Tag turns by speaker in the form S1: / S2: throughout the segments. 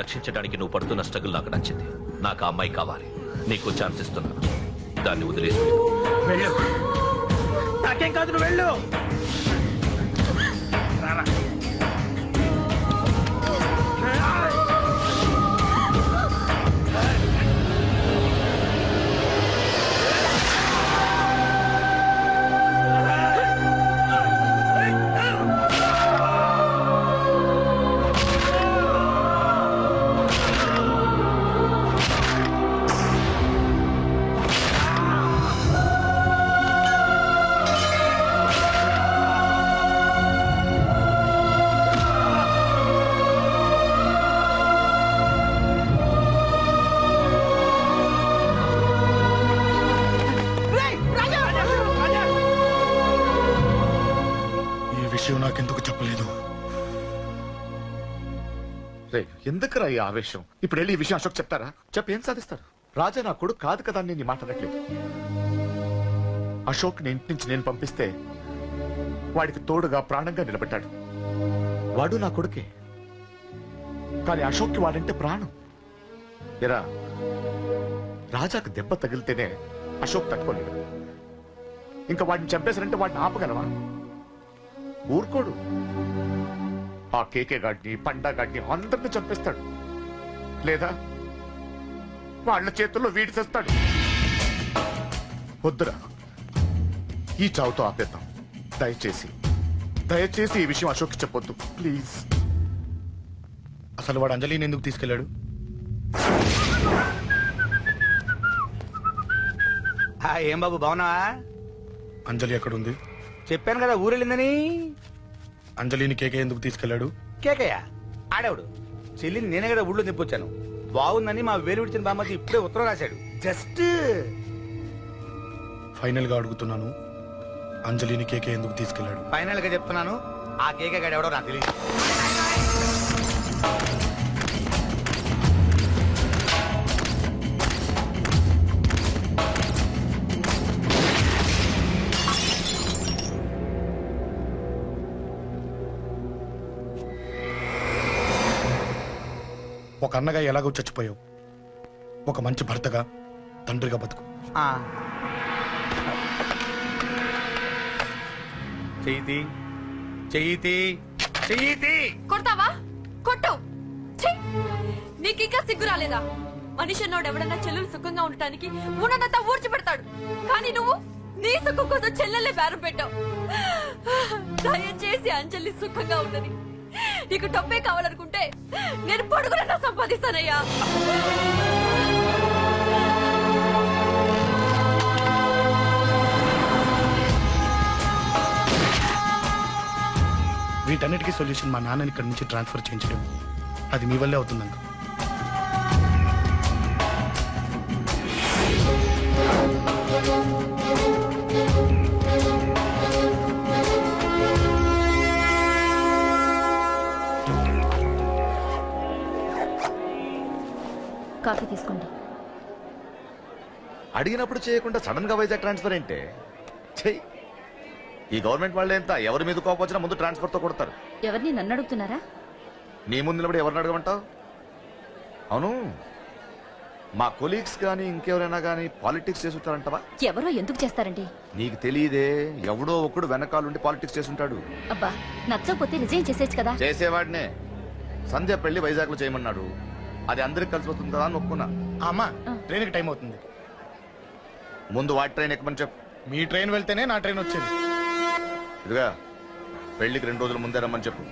S1: రక్షించడానికి నువ్వు పడుతున్న స్ట్రగుల్ నాకు నచ్చింది. నాకు ఆ అమ్మాయి కావాలి. నీకు ఛాన్స్ ఇస్తున్నాను. దాన్ని వదిలేసి
S2: వెళ్ళు. నాకేం కాదు, నువ్వు వెళ్ళు. రారా.
S3: నాకెందుకు చెప్పలేదు?
S4: ఎందుకురా ఈ ఆవేశం? ఇప్పుడు వెళ్ళి ఈ విషయం అశోక్ చెప్తారా? చెప్పి ఏం సాధిస్తారు? రాజా నా కొడుకు కాదు కదా అని నేను మాట్లాడట్లేదు. అశోక్ ని ఇంటి నుంచి నేను పంపిస్తే వాడికి తోడుగా ప్రాణంగా నిలబెట్టాడు. వాడు నా కొడుకే, కానీ అశోక్కి వాడంటే ప్రాణం. ఎరా, రాజాకు దెబ్బ తగిలితేనే అశోక్ తట్టుకోలేడు. ఇంకా వాడిని చంపేశారంటే వాడిని ఆపగలవా? ఊరుకోడు. ఆ కేకే గాడిని, పండా గాడిని అందరిని చంపేస్తాడు, లేదా వాళ్ళ చేతుల్లో వీడి చేస్తాడు. వద్దురా, ఈ చావుతో ఆపేద్దాం. దయచేసి దయచేసి ఈ విషయం అశోక్ చెప్పొద్దు ప్లీజ్.
S3: అసలు వాడు అంజలిని ఎందుకు తీసుకెళ్లాడు?
S2: ఏం బాబు, బాగున్నావా?
S3: అంజలి ఎక్కడుంది?
S2: చెప్పాను కదా ఊరెళ్ళిందని.
S3: అంజలిని కేకే ఎందుకు తీసుకెళ్లాడు?
S2: కేకయ్య ఆడేవాడు. చెల్లిని నేనే కదా ఊళ్ళో తిప్పొచ్చాను. బాగుందని మా వేలు విడిచిన బామ్మకి ఇప్పుడే ఉత్తరం రాశాడు. జస్ట్
S3: ఫైనల్ గా అడుగుతున్నాను, అంజలిని కేకే ఎందుకు తీసుకెళ్లాడు?
S2: ఫైనల్ గా చెప్తున్నాను, ఆ కేకే గాడు ఎవడో నాకు తెలియదు.
S3: ఒక అన్నగా ఎలాగో చచ్చిపోయావు, ఒక మంచి భర్తగా, తండ్రిగా బతుకు.
S2: చెయ్యితి చెయ్యితి చెయ్యితి.
S5: కొడతావా? కొట్టు. నీకింకా సిగ్గు రాలేదా? మనిషి అన్నోడు ఎవడన్నా చెల్లెలు సుఖంగా ఉండటానికి ఉన్నదంతా ఊడ్చి పెడతాడు, కానీ నువ్వు నీ సుఖం కోసం చెల్లెల్లే బేరం పెట్టావు. దయచేసి అంజలి సుఖంగా ఉండని. నీకు డబ్బే కావాలనుకుంటే నేను పొడుగునన్నా సంపాదిస్తానయ్యా.
S3: వీటన్నిటికీ సొల్యూషన్ మా నాన్నని ఇక్కడి నుంచి ట్రాన్స్ఫర్ చేయించడం. అది మీ వల్లే అవుతుందంట.
S6: కాఫీ తీసుకోండి.
S4: అడిగినప్పుడు చేయకుండా సడన్ గా వైజాగ్ ట్రాన్స్ఫర్ ఏంటే? చెయ్యి. ఈ గవర్నమెంట్ వాళ్ళే ఎంత ఎవరి మీద కోపం వచ్చినా ముందు ట్రాన్స్ఫర్ తో కొడతారు.
S6: ఎవరిని నన్ను అడుగుతున్నారా?
S4: నీ ముందు నిలబడి ఎవరిని అడగమంటావు? అవును, మా కొలీగ్స్ గానీ ఇంకెవరైనా గానీ పాలిటిక్స్ చేసుంటారంటవా?
S6: ఎవరో ఎందుకు చేస్తారండి?
S4: నీకు తెలియదే, ఎవడో ఒకడు వెనకాలండి పాలిటిక్స్ చేసుంటాడు.
S6: అబ్బా, నచ్చకపోతే రిజైన్ చేసేచ్చు కదా.
S4: చేసేవాడినే. సంధ్య పెళ్లి వైజాగ్ లో చేయమన్నాడు. అది అందరికి కలిసి వస్తుంది కదా అని ఒప్పుకున్నా.
S3: అమ్మా, ట్రైన్కి టైం అవుతుంది.
S4: ముందు వాటి ట్రైన్ ఎక్కమని చెప్పు.
S3: మీ ట్రైన్ వెళ్తేనే నా ట్రైన్ వచ్చేది.
S4: ఇదిగా పెళ్లికి 2 రోజుల ముందే రమ్మని చెప్పు.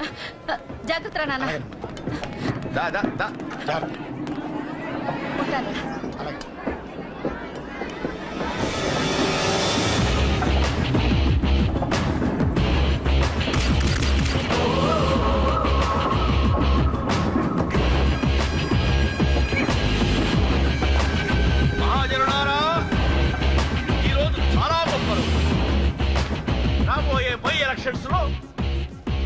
S6: జాగ్రత్త నాన్న.
S4: దా దా దా.
S6: ఉంటాను.
S1: మహాజనులారా, ఈరోజు చాలా గొప్ప రోజు. రాబోయే బై ఎలక్షన్స్ లో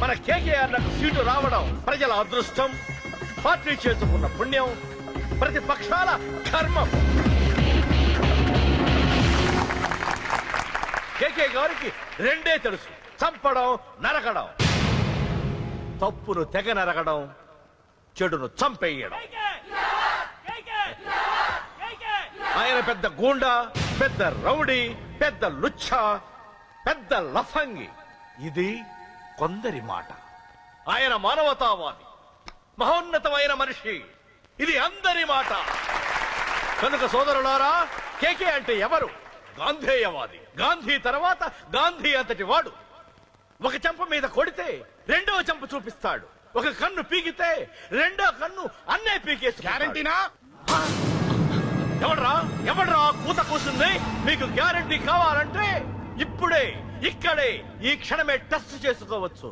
S1: మన కేకేఆర్ నాకు సీటు రావడం ప్రజల అదృష్టం, పార్టీ చేసుకున్న పుణ్యం, ప్రతిపక్షాల కర్మం. కేకే గారికి రెండే తెలుసు: చంపడం, నరకడం. తప్పును తెగ నరకడం, చెడును చంపేయడం. ఆయన పెద్ద గూండా, పెద్ద రౌడీ, పెద్ద లుచ్చ, పెద్ద లఫంగి. ఇది కొందరి మాట. ఆయన మానవతావాది, మహోన్నతమైన మనిషి. ఇది అందరి మాట. కనుక సోదరులారా, కేకే అంటే ఎవరు? గాంధేయవాది. గాంధీ తర్వాత గాంధీ అంతటి వాడు. ఒక చెంప మీద కొడితే రెండవ చెంప చూపిస్తాడు. ఒక కన్ను పీకితే రెండో కన్ను అన్నే పీకేసి.
S3: గ్యారంటీనా?
S1: ఎవడ్రా కూత కూసింది? మీకు గ్యారంటీ కావాలంటే ఇప్పుడే ఇక్కడే ఈ క్షణమే టెస్ట్ చేసుకోవచ్చు.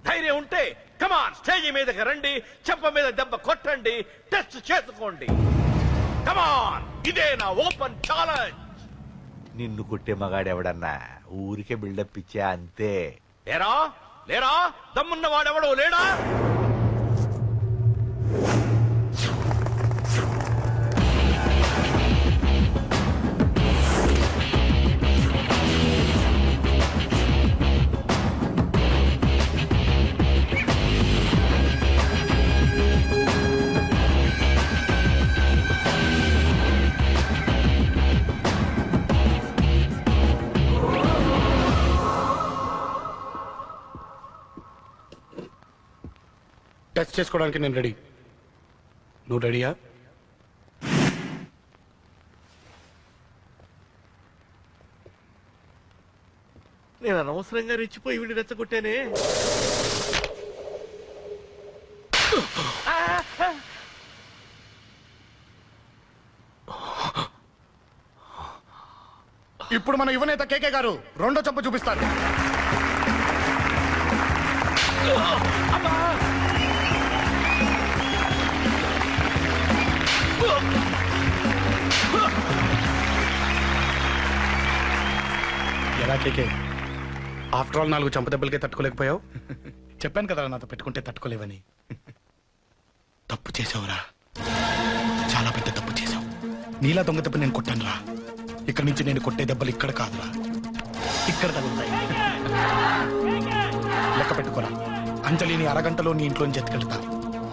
S1: ధైర్యం ఉంటే కమాన్, స్టేజీ మీదకి రండి, చెంప మీద దెబ్బ కొట్టండి, టెస్ట్ చేసుకోండి. కమాన్, ఇదే నా ఓపెన్ ఛాలెంజ్.
S7: నిన్ను కొట్టే మగాడెవడన్నా ఊరికే బిల్డప్ ఇచ్చా అంతే.
S1: లేరా లేరా దమ్మున్న వాడెవడో లేడా?
S3: టెస్ట్ చేసుకోవడానికి నేను రెడీ. నువ్వు రెడీయా?
S1: నేను అనవసరంగా రెచ్చిపోయి వీడిని రెచ్చగొట్టానే.
S3: ఇప్పుడు మన యువనేత కేకే గారు రెండో చెంప చూపిస్తారు. ఎలా కేకే, ఆఫ్టర్ ఆల్ 4 చెంప దెబ్బలకే తట్టుకోలేకపోయావు? చెప్పాను కదా నాతో పెట్టుకుంటే తట్టుకోలేవని. తప్పు చేసావురా, చాలా పెద్ద తప్పు చేసావు. నీలా దొంగ దెబ్బ నేను కొట్టాను రా. ఇక్కడి నుంచి నేను కొట్టే దెబ్బలు ఇక్కడ కాదురా, ఇక్కడ తగులుతాయి. లెక్క పెట్టుకోరా, అంజలిని అరగంటలో నీ ఇంట్లోంచి ఎత్తుకెళ్తా.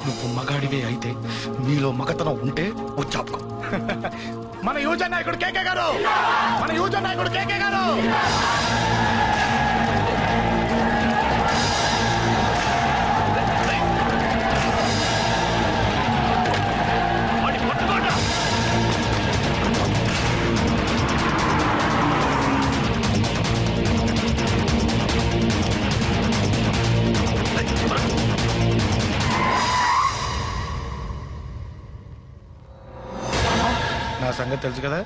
S3: నువ్వు మగాడివే అయితే, నీలో మగతనం ఉంటే వచ్చాపుకో. మన యువజన నాయకుడు కేకే గారు, మన యువజన నాయకుడు కేకే గారు. నా సంగతి తెలుసు కదా.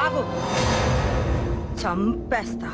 S8: ఆగు, చంపేస్తా.